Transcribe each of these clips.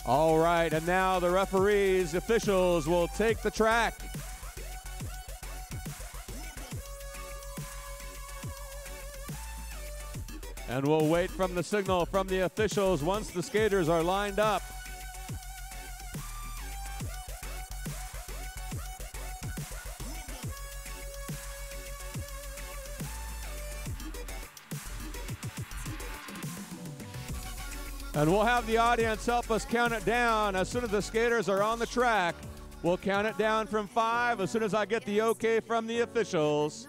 All right, and now the referees, officials will take the track. And we'll wait from the signal from the officials once the skaters are lined up. And we'll have the audience help us count it down. As soon as the skaters are on the track, we'll count it down from 5 as soon as I get the okay from the officials.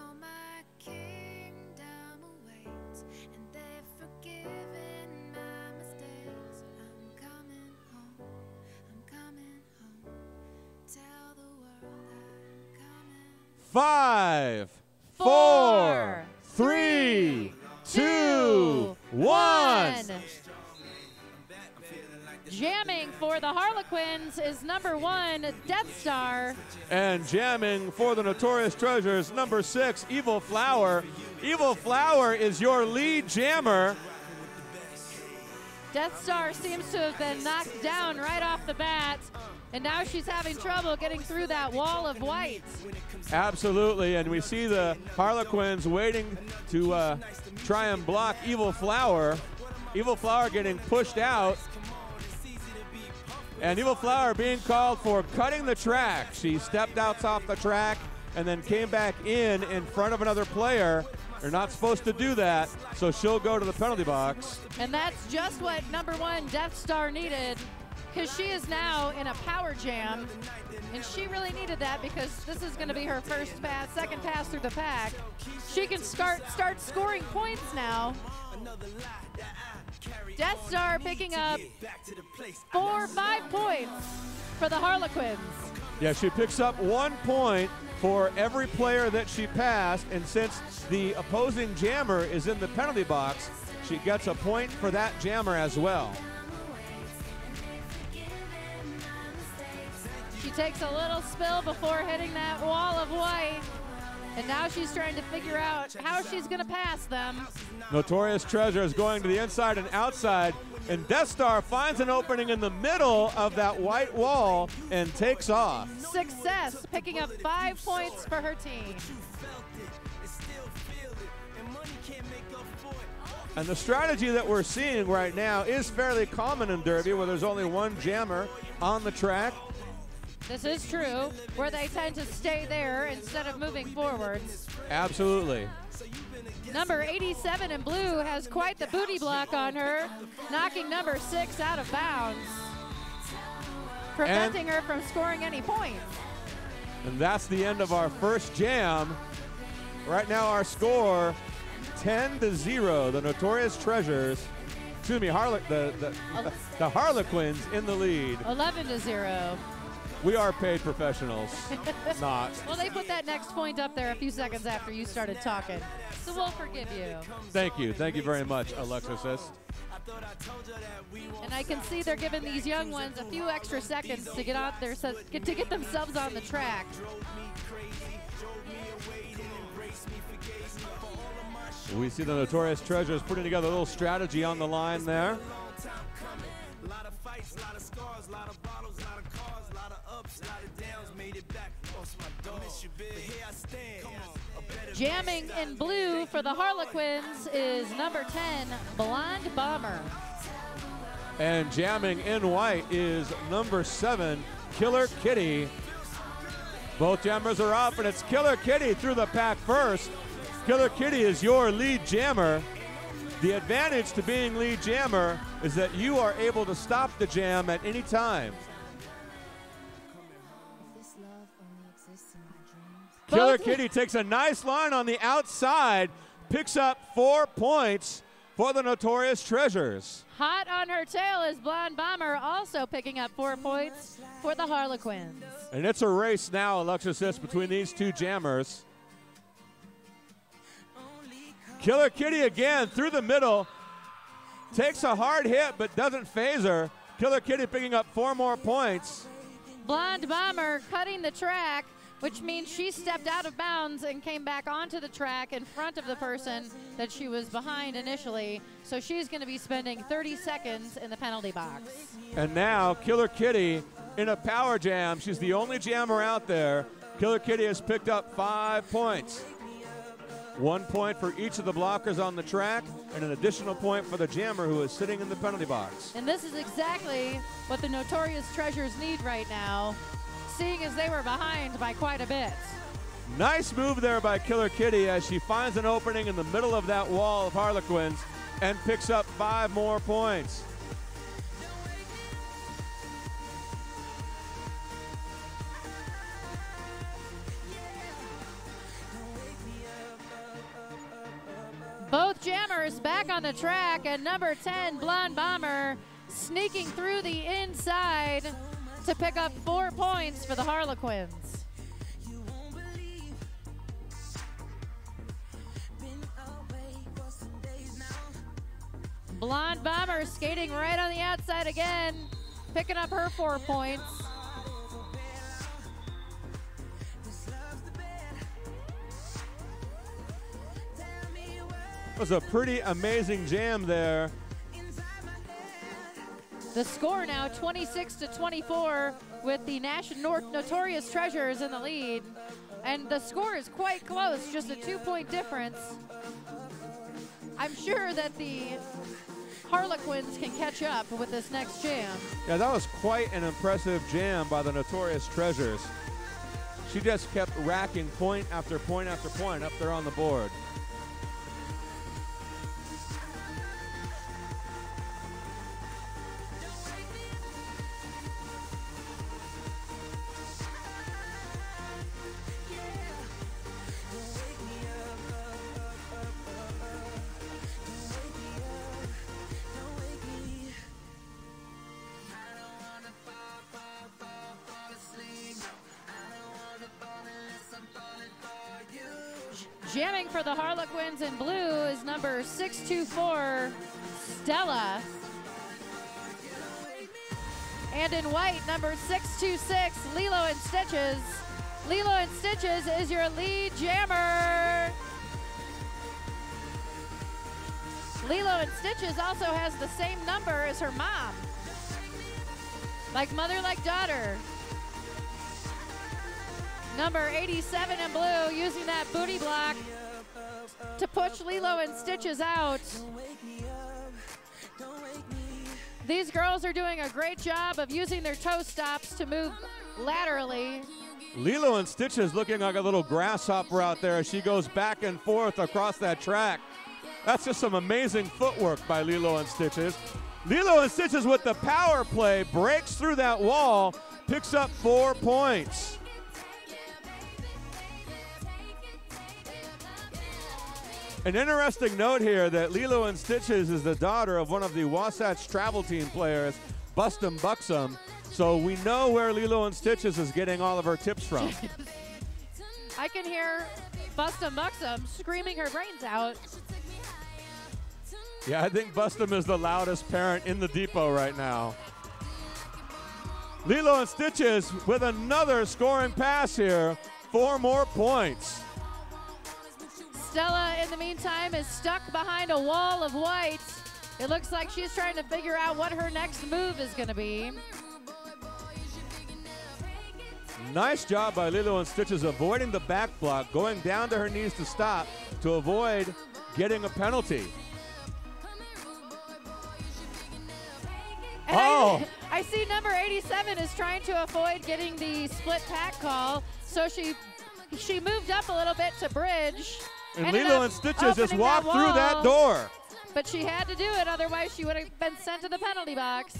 Five, 4, 3, 2, 1. Jamming for the Harlequins is number 1, Death Star. And jamming for the Notorious Treasures, number 6, Evil Flower. Evil Flower is your lead jammer. Death Star seems to have been knocked down right off the bat, and now she's having trouble getting through that wall of white. Absolutely, and we see the Harlequins waiting to try and block Evil Flower. Evil Flower getting pushed out. And Evil Flower being called for cutting the track. She stepped out off the track and then came back in front of another player. They're not supposed to do that, so she'll go to the penalty box. And that's just what number 1, Death Star, needed, because she is now in a power jam, and she really needed that because this is going to be her first pass, second pass through the pack. She can start scoring points now. Death Star picking up 4 or 5 points for the Harlequins. Yeah, she picks up 1 point for every player that she passed, and since the opposing jammer is in the penalty box, she gets a point for that jammer as well. She takes a little spill before hitting that wall of white, and now she's trying to figure out how she's going to pass them. Notorious Treasure is going to the inside and outside, and Death Star finds an opening in the middle of that white wall and takes off. Success, picking up 5 points for her team. And the strategy that we're seeing right now is fairly common in Derby, where there's only 1 jammer on the track. This is true, where they tend to stay there instead of moving forward. Absolutely. Number 87 in blue has quite the booty block on her, knocking number 6 out of bounds, preventing her from scoring any points. And that's the end of our first jam. Right now our score, 10-0. The Notorious Treasures, excuse me, the Harlequins in the lead. 11-0. We are paid professionals, not. Well, they put that next point up there a few seconds after you started talking, so we'll forgive you. Thank you. Thank you very much, Alexis. And I can see they're giving these young ones a few extra seconds to get out there, to get themselves on the track. We see the Notorious Treasures putting together a little strategy on the line there. Jamming in blue for the Harlequins is number 10, Blonde Bomber. And jamming in white is number 7, Killer Kitty. Both jammers are up, and it's Killer Kitty through the pack first. Killer Kitty is your lead jammer. The advantage to being lead jammer is that you are able to stop the jam at any time. Killer Kitty takes a nice line on the outside, picks up 4 points for the Notorious Treasures. Hot on her tail is Blonde Bomber, also picking up 4 points for the Harlequins. And it's a race now, Alexis, between these 2 jammers. Killer Kitty again through the middle, takes a hard hit but doesn't phase her. Killer Kitty picking up 4 more points. Blonde Bomber cutting the track, which means she stepped out of bounds and came back onto the track in front of the person that she was behind initially. So she's going to be spending 30 seconds in the penalty box. And now Killer Kitty in a power jam. She's the only jammer out there. Killer Kitty has picked up 5 points. 1 point for each of the blockers on the track and an additional point for the jammer who is sitting in the penalty box. And this is exactly what the Notorious Treasures need right now, seeing as they were behind by quite a bit. Nice move there by Killer Kitty as she finds an opening in the middle of that wall of Harlequins and picks up 5 more points. Both jammers back on the track, and number 10, Blonde Bomber, sneaking through the inside to pick up 4 points for the Harlequins. Blonde Bomber skating right on the outside again, picking up her 4 points. Was a pretty amazing jam there. The score now 26-24 with the Notorious Treasures in the lead. And the score is quite close, just a 2-point difference. I'm sure that the Harlequins can catch up with this next jam. Yeah, that was quite an impressive jam by the Notorious Treasures. She just kept racking point after point after point up there on the board. Jamming for the Harlequins in blue is number 624, Stella. And in white, number 626, Lilo and Stitches. Lilo and Stitches is your lead jammer. Lilo and Stitches also has the same number as her mom. Like mother, like daughter. Number 87 in blue, using that booty block to push Lilo and Stitches out. These girls are doing a great job of using their toe stops to move laterally. Lilo and Stitches looking like a little grasshopper out there as she goes back and forth across that track. That's just some amazing footwork by Lilo and Stitches. Lilo and Stitches with the power play, breaks through that wall, picks up 4 points. An interesting note here that Lilo and Stitches is the daughter of one of the Wasatch travel team players, Bustum Buxom. So we know where Lilo and Stitches is getting all of her tips from. I can hear Bustum Buxom screaming her brains out. Yeah, I think Bustum is the loudest parent in the depot right now. Lilo and Stitches with another scoring pass here. 4 more points. Stella, in the meantime, is stuck behind a wall of white. It looks like she's trying to figure out what her next move is going to be. Nice job by Lilo and Stitches avoiding the back block, going down to her knees to stop to avoid getting a penalty. And I see number 87 is trying to avoid getting the split pack call, so she moved up a little bit to bridge. And Lilo and Stitches just walked through that door. But she had to do it, otherwise she would have been sent to the penalty box.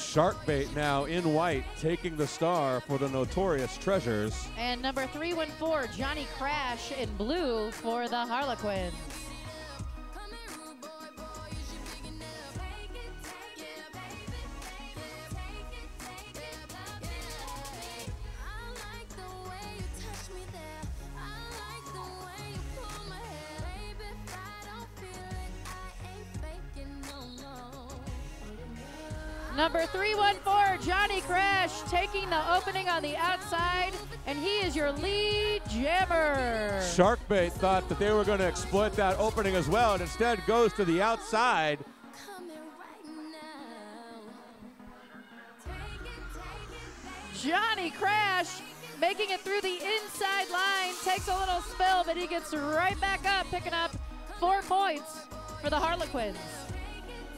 Sharkbait now in white, taking the star for the Notorious Treasures. And number 314, Johnny Crash in blue for the Harlequins. Number 314, Johnny Crash, taking the opening on the outside, and he is your lead jammer. Sharkbait thought that they were going to exploit that opening as well, and instead goes to the outside. Johnny Crash making it through the inside line, takes a little spill, but he gets right back up, picking up 4 points for the Harlequins.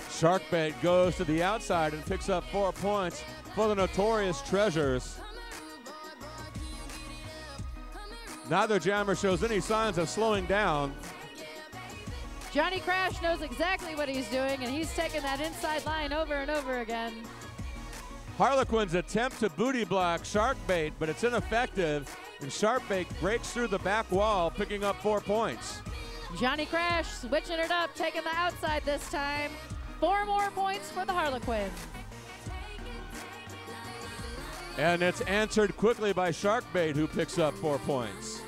Sharkbait goes to the outside and picks up 4 points for the Notorious Treasures. Neither jammer shows any signs of slowing down. Johnny Crash knows exactly what he's doing, and he's taking that inside line over and over again. Harlequins attempt to booty block Sharkbait, but it's ineffective, and Sharkbait breaks through the back wall, picking up 4 points. Johnny Crash switching it up, taking the outside this time. 4 more points for the Harlequins. And it's answered quickly by Sharkbait, who picks up 4 points.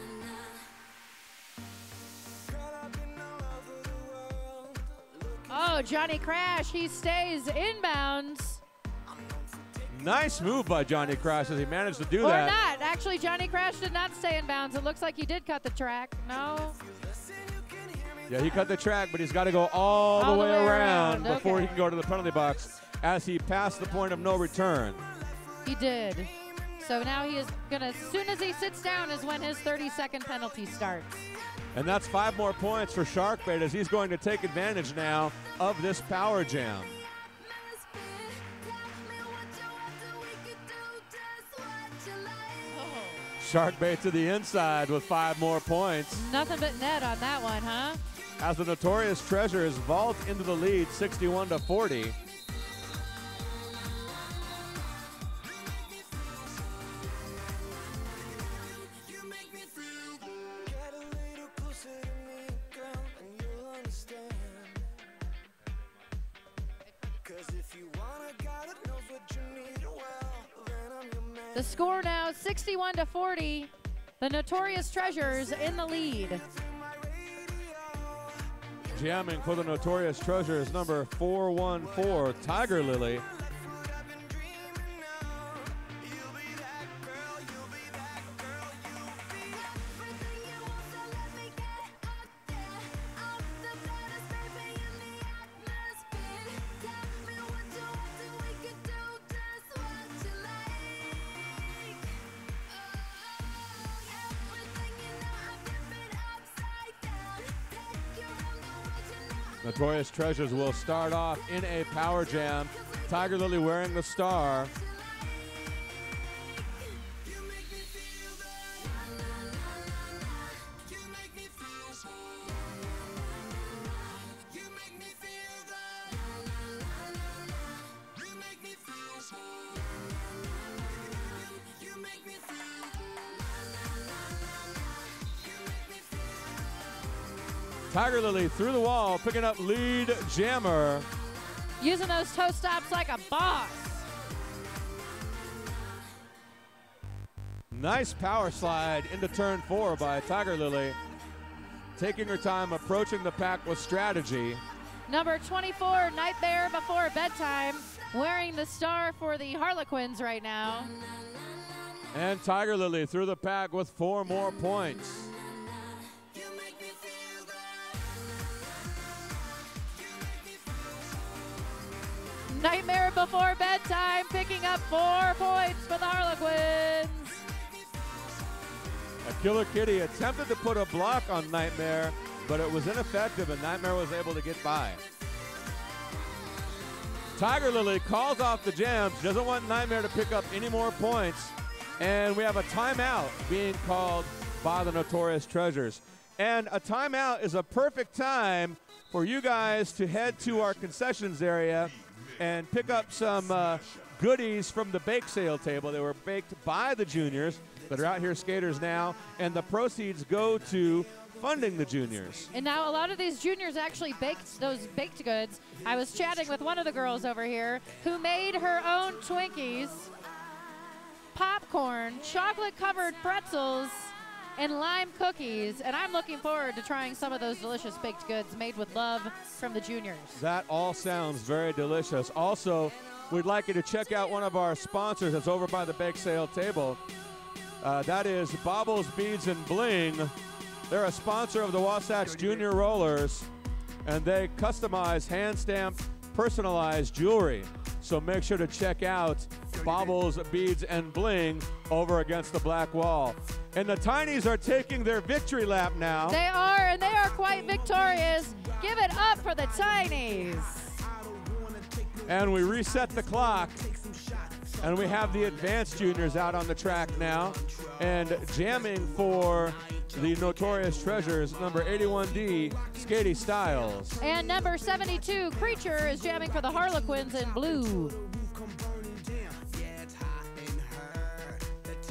Oh, Johnny Crash, he stays inbounds. Nice move by Johnny Crash as he managed to do or that. Or not. Actually, Johnny Crash did not stay inbounds. It looks like he did cut the track. No. Yeah, he cut the track, but he's got to go all the way around before he can go to the penalty box as he passed the point of no return. He did. So now he is going to, as soon as he sits down is when his 30-second penalty starts. And that's 5 more points for Sharkbait as he's going to take advantage now of this power jam. Sharkbait to the inside with 5 more points. Nothing but net on that one, huh? As the Notorious Treasures vault into the lead 61-40. The score now 61-40. The Notorious Treasures in the lead. Jamming for the Notorious Treasures, number 414, Tiger Lily. Notorious Treasures will start off in a power jam. Tiger Lily wearing the star. Tiger Lily through the wall, picking up lead jammer. Using those toe stops like a boss. Nice power slide into turn 4 by Tiger Lily. Taking her time, approaching the pack with strategy. Number 24, Nightmare Before Bedtime, wearing the star for the Harlequins right now. And Tiger Lily through the pack with 4 more points. Nightmare Before Bedtime picking up 4 points for the Harlequins. Killer Kitty attempted to put a block on Nightmare, but it was ineffective and Nightmare was able to get by. Tiger Lily calls off the jam. She doesn't want Nightmare to pick up any more points. And we have a timeout being called by the Notorious Treasures. And a timeout is a perfect time for you guys to head to our concessions area and pick up some goodies from the bake sale table. They were baked by the juniors that are out here skaters now, and the proceeds go to funding the juniors. And now a lot of these juniors actually baked those baked goods. I was chatting with one of the girls over here who made her own Twinkies, popcorn, chocolate-covered pretzels, and lime cookies, and I'm looking forward to trying some of those delicious baked goods made with love from the juniors. That all sounds very delicious. Also, we'd like you to check out one of our sponsors that's over by the bake sale table. That is Baubles, Beads, and Bling. They're a sponsor of the Wasatch Junior Rollers, and they customize hand-stamped, personalized jewelry. So make sure to check out Baubles, Beads, and Bling over against the black wall. And the Tinies are taking their victory lap now. They are, and they are quite victorious. Give it up for the Tinies. And we reset the clock. And we have the advanced juniors out on the track now. And jamming for the Notorious Treasures, number 81D, Skady Styles. And number 72, Creature, is jamming for the Harlequins in blue.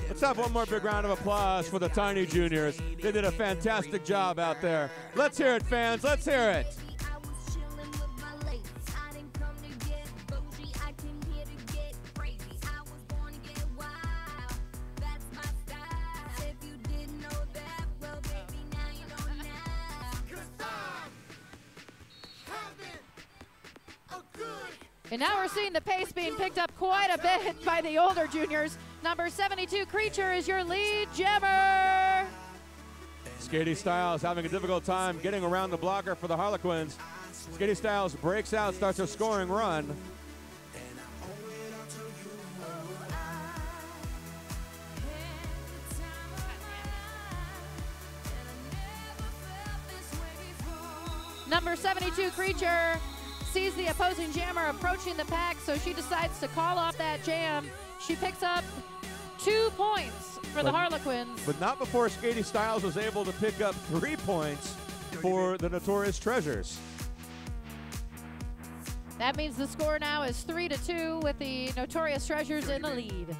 Let's have one more big round of applause for the Tiny Juniors. They did a fantastic job out there. Let's hear it, fans. Let's hear it. And now we're seeing the pace being picked up quite a bit by the older juniors. Number 72, Creature, is your lead jammer. Skady Styles having a difficult time getting around the blocker for the Harlequins. Skady Styles breaks out, starts a scoring run. Number 72, Creature, sees the opposing jammer approaching the pack, so she decides to call off that jam. She picks up 2 points for the Harlequins. But not before Skady Styles was able to pick up 3 points for the Notorious Treasures. That means the score now is 3-2 with the Notorious Treasures in the lead.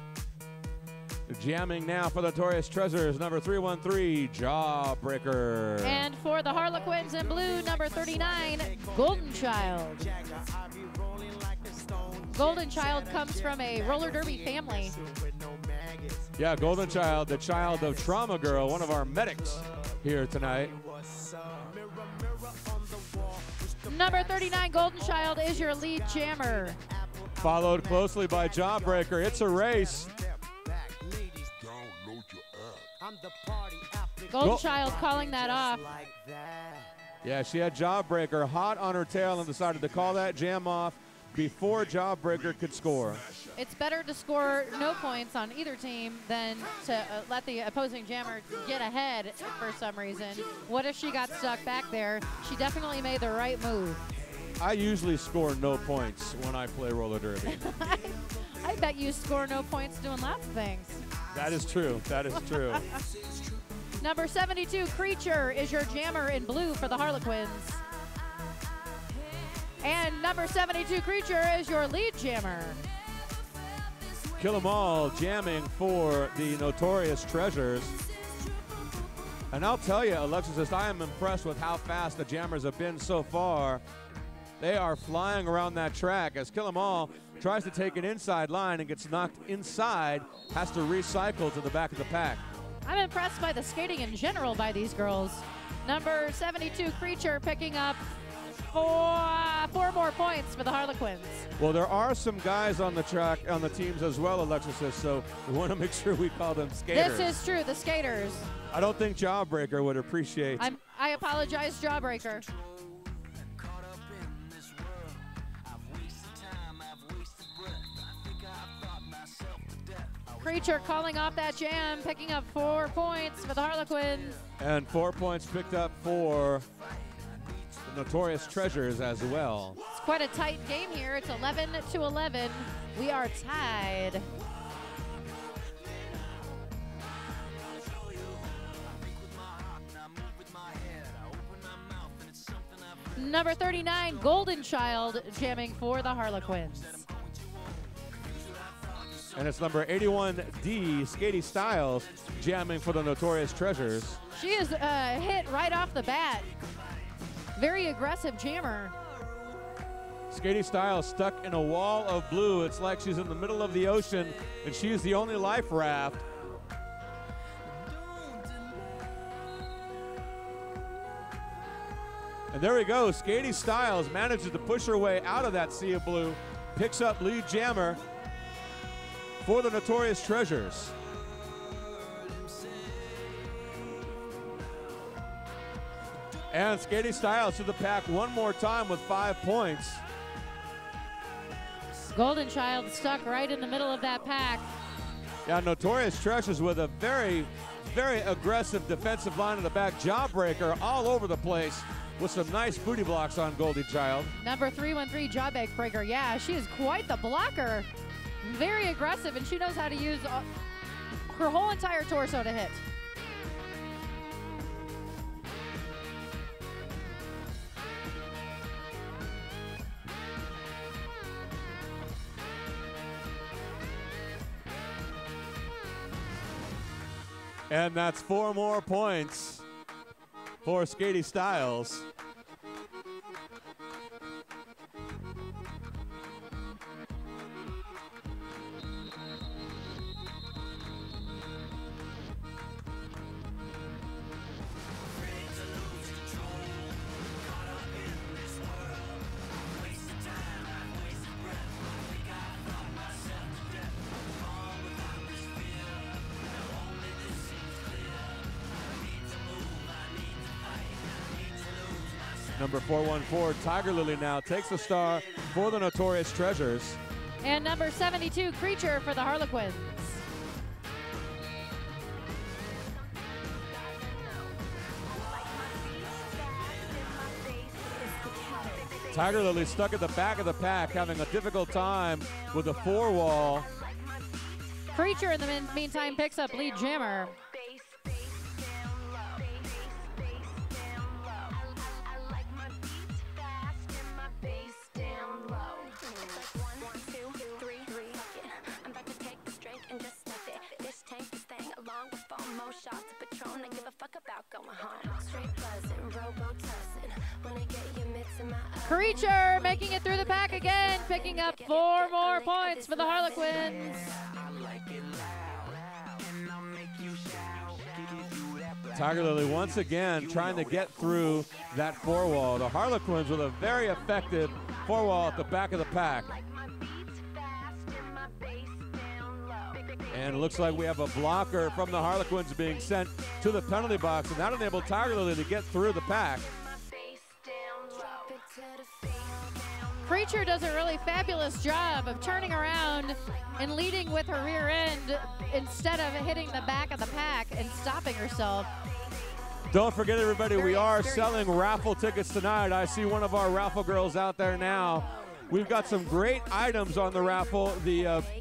Jamming now for the Notorious Treasures, number 313, Jawbreaker. And for the Harlequins in blue, number 39, Golden Child. Golden Child comes from a roller derby family. Yeah, Golden Child, the child of Trauma Girl, one of our medics here tonight. Number 39, Golden Child, is your lead jammer. Followed closely by Jawbreaker. It's a race. Golden Child calling that off. Yeah, she had Jawbreaker hot on her tail and decided to call that jam off before Jawbreaker could score. It's better to score no points on either team than to let the opposing jammer get ahead for some reason. What if she got stuck back there? She definitely made the right move. I usually score no points when I play roller derby. I bet you score no points doing lots of things. That is true. That is true. Number 72, Creature, is your jammer in blue for the Harlequins. And number 72, Creature, is your lead jammer. Kill 'em all jamming for the Notorious Treasures. And I'll tell you, Alexis, I am impressed with how fast the jammers have been so far. They are flying around that track as Kill 'em all tries to take an inside line and gets knocked inside, has to recycle to the back of the pack. I'm impressed by the skating in general by these girls. Number 72, Creature, picking up four more points for the Harlequins. Well, there are some guys on the track, on the teams as well, Alexis, so we want to make sure we call them skaters. This is true, the skaters. I don't think Jawbreaker would appreciate. I apologize, Jawbreaker. Creature calling off that jam, picking up 4 points for the Harlequins. And 4 points picked up for the Notorious Treasures as well. It's quite a tight game here. It's 11-11. We are tied. Number 39, Golden Child, jamming for the Harlequins. And it's number 81D, Skady Styles, jamming for the Notorious Treasures. She is hit right off the bat. Very aggressive jammer. Skady Styles stuck in a wall of blue. It's like she's in the middle of the ocean, and she's the only life raft. And there we go. Skady Styles manages to push her way out of that sea of blue, picks up lead jammer for the Notorious Treasures. And Skady Styles to the pack one more time with 5 points. Golden Child stuck right in the middle of that pack. Yeah, Notorious Treasures with a very, very aggressive defensive line in the back. Jawbreaker all over the place with some nice booty blocks on Golden Child. Number 313, Jawbreaker. Yeah, she is quite the blocker. Very aggressive, and she knows how to use her whole entire torso to hit. And that's 4 more points for Skady Styles. Number 414, Tiger Lily now takes the star for the Notorious Treasures. And number 72, Creature for the Harlequins. Tiger Lily stuck at the back of the pack, having a difficult time with the 4-wall. Creature, in the meantime, picks up lead jammer. Creature making it through the pack again, picking up 4 more points for the Harlequins. Tiger Lily once again trying to get through that 4-wall. The Harlequins with a very effective 4-wall at the back of the pack. And it looks like we have a blocker from the Harlequins being sent to the penalty box, and that enabled Tiger Lily to get through the pack. Creature does a really fabulous job of turning around and leading with her rear end instead of hitting the back of the pack and stopping herself. Don't forget, everybody, we are selling raffle tickets tonight. I see one of our raffle girls out there now. We've got some great items on the raffle.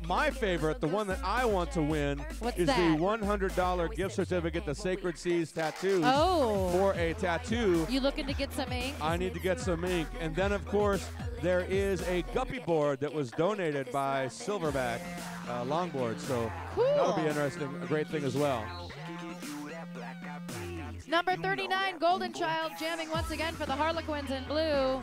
My favorite, the one that I want to win, is the $100 gift certificate to Sacred Seas Tattoos for a tattoo. You looking to get some ink? I need to get some ink. And then, of course, there is a guppy board that was donated by Silverback Longboard. So that'll be interesting, a great thing as well. Number 39, Golden Child, jamming once again for the Harlequins in blue.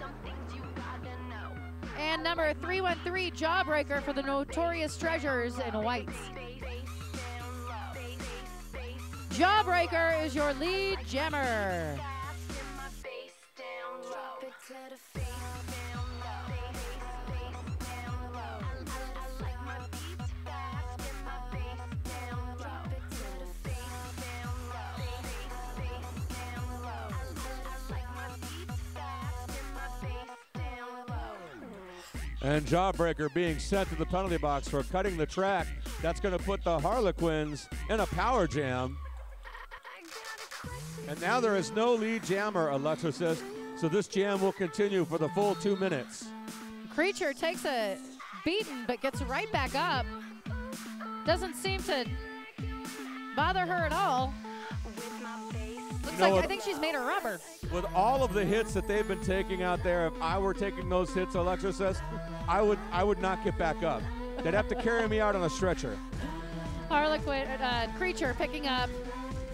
And number 313, Jawbreaker for the Notorious Treasures in white. Jawbreaker is your lead jammer. And Jawbreaker being sent to the penalty box for cutting the track. That's going to put the Harlequins in a power jam. And now there is no lead jammer, Alexa says, so this jam will continue for the full 2 minutes. Creature takes a beating but gets right back up. Doesn't seem to bother her at all. Looks like I think she's made of rubber. With all of the hits that they've been taking out there, if I were taking those hits, Alexa says, I would not get back up. They'd have to carry me out on a stretcher. Harlequin, Creature picking up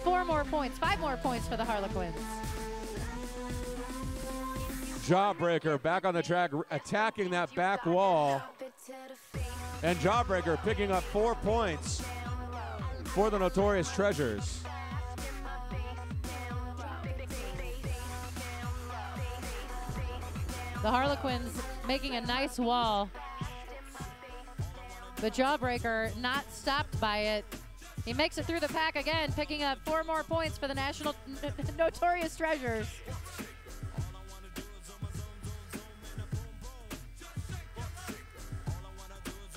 4 more points, 5 more points for the Harlequins. Jawbreaker back on the track, attacking that back wall. And Jawbreaker picking up 4 points for the Notorious Treasures. The Harlequins making a nice wall. But Jawbreaker not stopped by it. He makes it through the pack again, picking up 4 more points for the Notorious Treasures.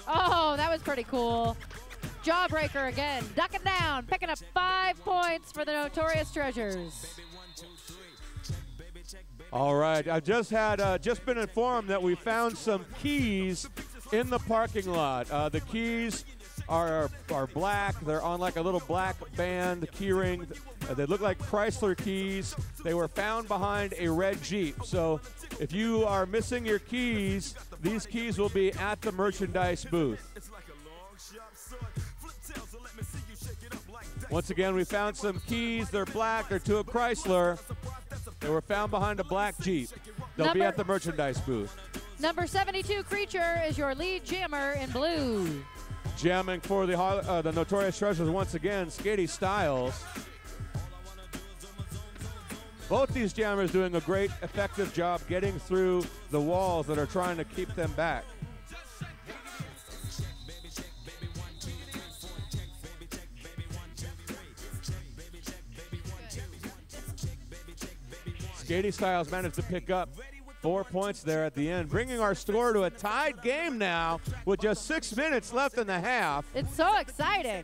Oh, that was pretty cool. Jawbreaker again, ducking down, picking up 5 points for the Notorious Treasures. All right, I've just been informed that we found some keys in the parking lot. The keys are black. They're on like a little black band key ring. They look like Chrysler keys. They were found behind a red Jeep. So if you are missing your keys, these keys will be at the merchandise booth. Once again, we found some keys. They're black. They're to a Chrysler. They were found behind a black Jeep. They'll be at the merchandise booth. Number 72, Creature, is your lead jammer in blue. Jamming for the Notorious Treasures once again, Skady Styles. Both these jammers doing a great, effective job getting through the walls that are trying to keep them back. Skady Styles managed to pick up 4 points there at the end, bringing our score to a tied game now with just 6 minutes left in the half. It's so exciting.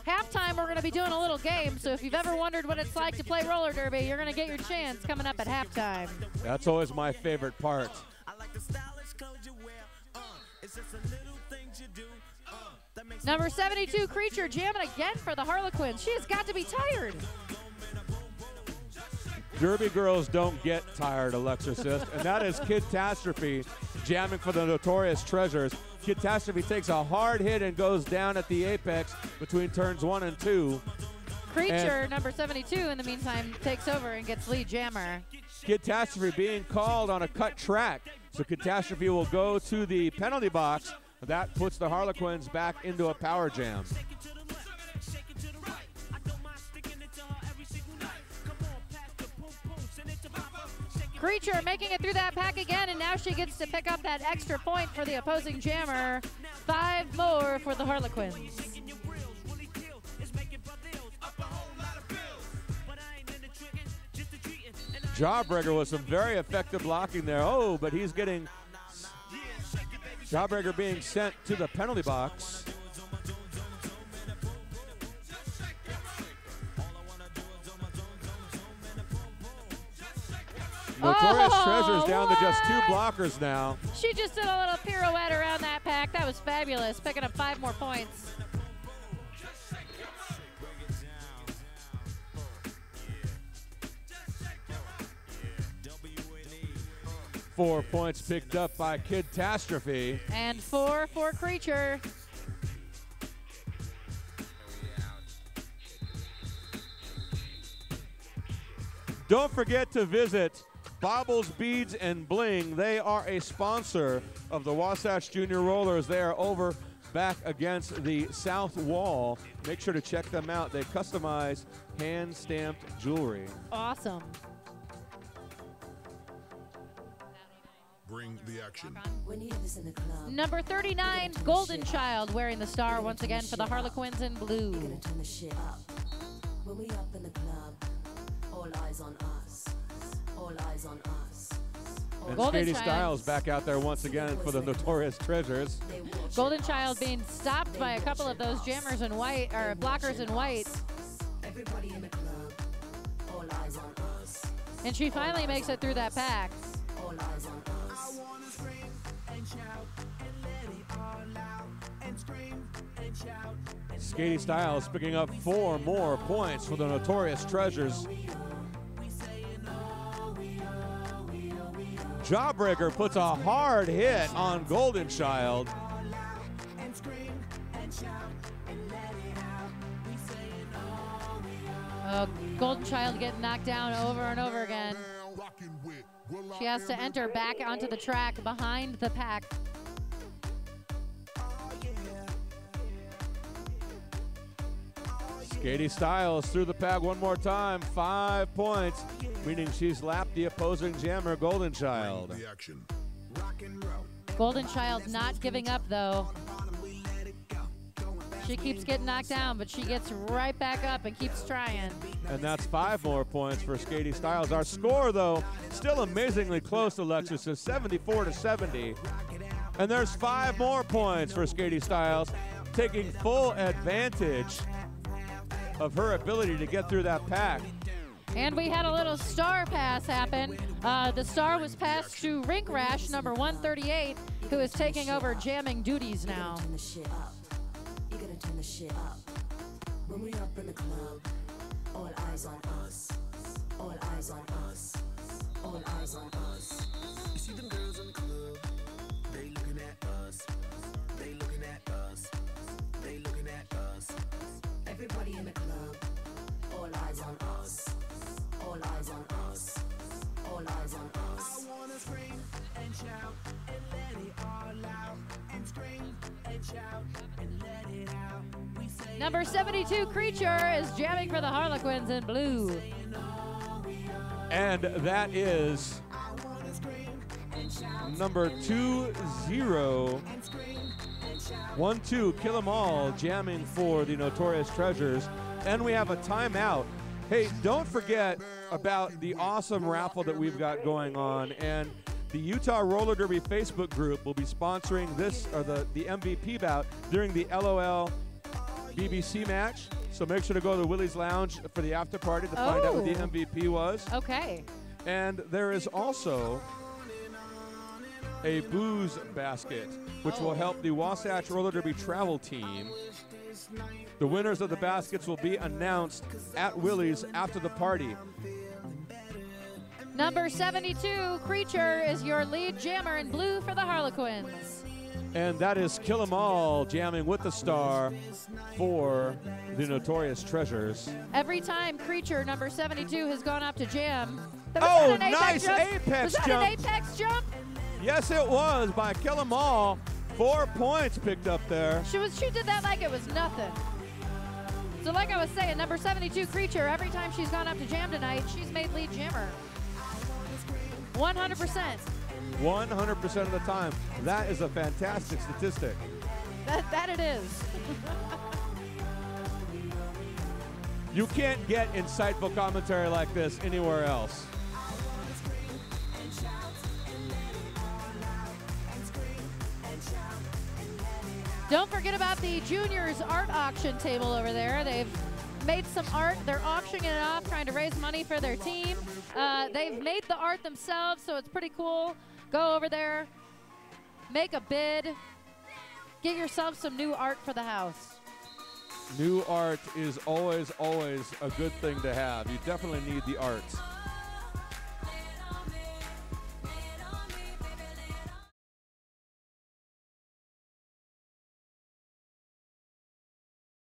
Halftime, we're going to be doing a little game, so if you've ever wondered what it's like to play roller derby, you're going to get your chance coming up at halftime. That's always my favorite part. Number 72, Creature, jamming again for the Harlequins. She has got to be tired. Derby girls don't get tired, Alexorcist, and that is Kidtastrophe jamming for the Notorious Treasures. Kidtastrophe takes a hard hit and goes down at the apex between turns 1 and 2. Creature, number 72, in the meantime, takes over and gets lead jammer. Kidtastrophe being called on a cut track, so Kidtastrophe will go to the penalty box. That puts the Harlequins back into a power jam. Creature making it through that pack again, and now she gets to pick up that extra point for the opposing jammer. 5 more for the Harlequins. Jawbreaker with some very effective blocking there. Oh, but he's getting Jawbreaker being sent to the penalty box. Notorious Treasures down to just 2 blockers now. She just did a little pirouette around that pack. That was fabulous, picking up 5 more points. Four points picked up by Kidtastrophe. And 4 for Creature. Don't forget to visit Baubles Beads and Bling. They are a sponsor of the Wasatch Junior Rollers. They are over back against the south wall. Make sure to check them out. They customize hand-stamped jewelry. Awesome. Bring the action. Number 39, Golden Child, wearing the star once again for the Harlequins in blue. We're gonna turn the shit up. When we up in the club, all eyes on us. All eyes on us. And Golden Skady Child. Styles back out there once again for the Notorious Treasures. Golden Child being stopped by a couple of those jammers in white, or blockers in white. Everybody in the club, all eyes on us. And she finally makes it through that pack. All eyes on us. Skady Styles picking up 4 more points for the Notorious Treasures. Jawbreaker puts a hard hit on Golden Child. Golden Child getting knocked down over and over again. She has to enter back onto the track behind the pack. Katie Styles through the pack one more time, 5 points, meaning she's lapped the opposing jammer, Golden Child. Golden Child not giving up though. She keeps getting knocked down, but she gets right back up and keeps trying. And that's 5 more points for Katie Styles. Our score, though, still amazingly close, Alexis, is 74-70. And there's 5 more points for Katie Styles, taking full advantage of her ability to get through that pack. And we had a little star pass happen. The star was passed to Rink Rash, number 138, who is taking over jamming duties now. Turn the shit up. You gotta turn the shit up. When we up in the club, all eyes on us. All eyes on us. All eyes on us. You see them girls in the club, they looking at us. They looking at us. They looking at us. Everybody in the club, all eyes on us. All eyes on us. All eyes on us. I wanna scream and shout and let it all out. And scream and shout and let it out. We say Number 72, Creature, is jamming for the Harlequins in blue. And that is number 2012, Kill 'Em All, jamming for the Notorious Treasures. And we have a timeout. Hey, don't forget about the awesome raffle that we've got going on. And the Utah Roller Derby Facebook group will be sponsoring this, or the MVP bout, during the LOL BBC match. So make sure to go to Willie's Lounge for the after party to find out what the MVP was. Okay. And there is also a booze basket, which will help the Wasatch Roller Derby travel team. The winners of the baskets will be announced at Willie's after the party. Number 72, Creature, is your lead jammer in blue for the Harlequins. And that is Kill 'Em All, jamming with the star for the Notorious Treasures. Every time Creature, number 72, has gone up to jam. Oh, nice apex jump. Was that jump. an apex jump? Yes, it was by Kill 'Em All. 4 points picked up there. She did that like it was nothing. So like I was saying, number 72, Creature, every time she's gone up to jam tonight, she's made lead jammer. 100%. 100% of the time. That is a fantastic statistic. That it is. You can't get insightful commentary like this anywhere else. Don't forget about the juniors art auction table over there. They've made some art. They're auctioning it off, trying to raise money for their team. They've made the art themselves, so it's pretty cool. Go over there, make a bid, get yourself some new art for the house. New art is always, always a good thing to have. You definitely need the art.